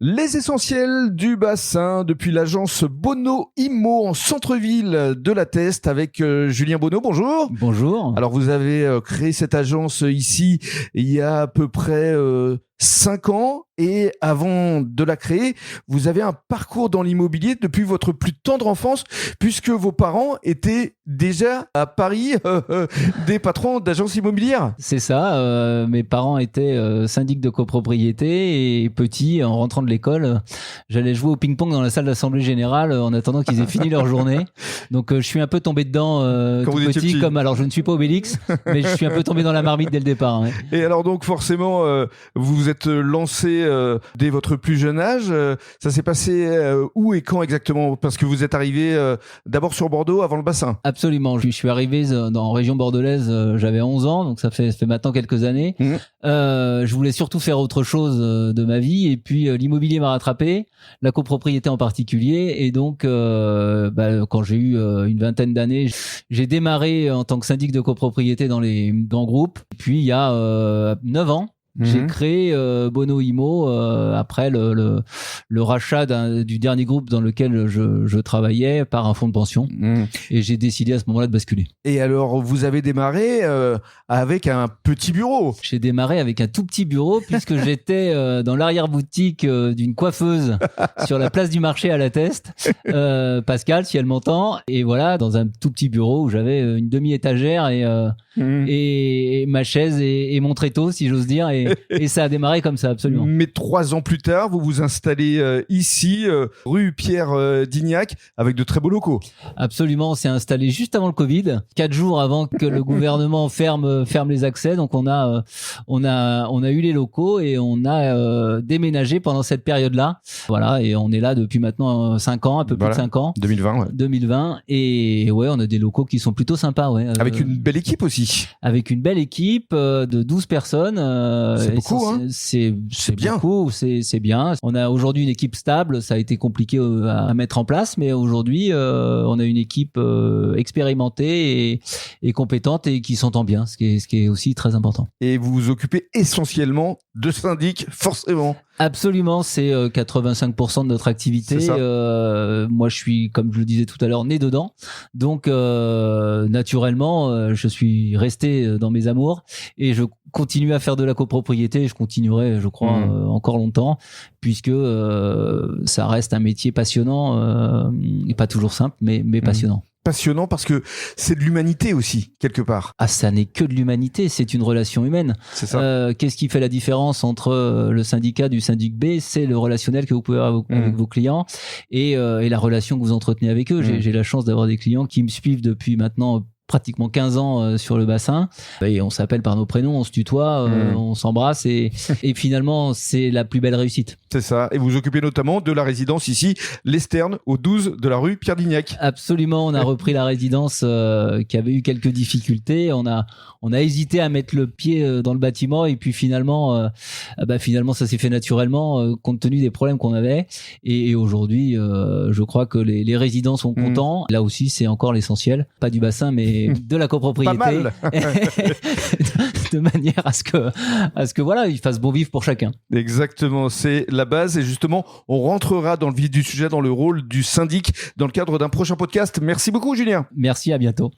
Les essentiels du bassin depuis l'agence Bono Immo en centre-ville de la Teste avec Julien Bono. Bonjour. Bonjour. Alors vous avez créé cette agence ici il y a à peu près 5 ans et avant de la créer, vous avez un parcours dans l'immobilier depuis votre plus tendre enfance puisque vos parents étaient déjà à Paris des patrons d'agences immobilières. C'est ça, mes parents étaient syndics de copropriété et petit, en rentrant de l'école, j'allais jouer au ping-pong dans la salle d'assemblée générale en attendant qu'ils aient fini leur journée. Donc je suis un peu tombé dedans tout petit, comme alors je ne suis pas Obélix, mais je suis un peu tombé dans la marmite dès le départ. Ouais. Et alors donc forcément, vous vous êtes lancé dès votre plus jeune âge. Ça s'est passé où et quand exactement? Parce que vous êtes arrivé d'abord sur Bordeaux avant le bassin. Absolument. Je suis arrivé en région bordelaise, j'avais 11 ans, donc ça fait maintenant quelques années. Je voulais surtout faire autre chose de ma vie et puis l'immobilier m'a rattrapé, la copropriété en particulier. Et donc, quand j'ai eu une vingtaine d'années, j'ai démarré en tant que syndic de copropriété dans le groupe. Puis il y a 9 ans, j'ai créé Bono Immo après le rachat du dernier groupe dans lequel je travaillais par un fonds de pension. Et j'ai décidé à ce moment-là de basculer. Et alors, vous avez démarré avec un petit bureau. J'ai démarré avec un tout petit bureau puisque j'étais dans l'arrière-boutique d'une coiffeuse sur la place du marché à la Teste. Pascal, si elle m'entend. Et voilà, dans un tout petit bureau où j'avais une demi-étagère et ma chaise et mon tréteau, si j'ose dire. Et ça a démarré comme ça, absolument. Mais 3 ans plus tard, vous vous installez ici, rue Pierre Dignac, avec de très beaux locaux. Absolument, on s'est installé juste avant le Covid, 4 jours avant que le gouvernement ferme les accès. Donc on a eu les locaux et on a déménagé pendant cette période-là. Voilà, et on est là depuis maintenant 5 ans, un peu plus de 5 ans. 2020, ouais. 2020. Et ouais, on a des locaux qui sont plutôt sympas, ouais. Avec une belle équipe aussi. Avec une belle équipe de 12 personnes. C'est beaucoup, hein. C'est bien. Beaucoup, c'est bien. On a aujourd'hui une équipe stable. Ça a été compliqué à mettre en place, mais aujourd'hui, on a une équipe expérimentée et compétente et qui s'entend bien, ce qui est aussi très important. Et vous vous occupez essentiellement de syndic, forcément. Absolument, c'est 85% de notre activité. Moi, je suis, comme je le disais tout à l'heure, né dedans. Donc, naturellement, je suis resté dans mes amours et je continue à faire de la copropriété. Je continuerai, je crois, encore longtemps, puisque ça reste un métier passionnant et pas toujours simple, mais passionnant. Passionnant parce que c'est de l'humanité aussi, quelque part. Ah, ça n'est que de l'humanité, c'est une relation humaine. C'est ça. Qu'est-ce qui fait la différence entre le syndicat du syndic B? C'est le relationnel que vous pouvez avoir avec vos clients et la relation que vous entretenez avec eux. J'ai la chance d'avoir des clients qui me suivent depuis maintenant pratiquement 15 ans sur le bassin et on s'appelle par nos prénoms, on se tutoie, on s'embrasse et finalement c'est la plus belle réussite. C'est ça. Et vous vous occupez notamment de la résidence ici, l'Esterne, au 12 de la rue Pierre Dignac. Absolument, on a repris la résidence qui avait eu quelques difficultés. On a hésité à mettre le pied dans le bâtiment et puis finalement ça s'est fait naturellement compte tenu des problèmes qu'on avait. Et aujourd'hui, je crois que les résidents sont contents. Là aussi, c'est encore l'essentiel, pas du bassin, mais de la copropriété. Pas mal. De manière à ce que voilà, il fasse bon vivre pour chacun. Exactement, c'est la base et justement, on rentrera dans le vif du sujet, dans le rôle du syndic dans le cadre d'un prochain podcast. Merci beaucoup, Julien. Merci, à bientôt.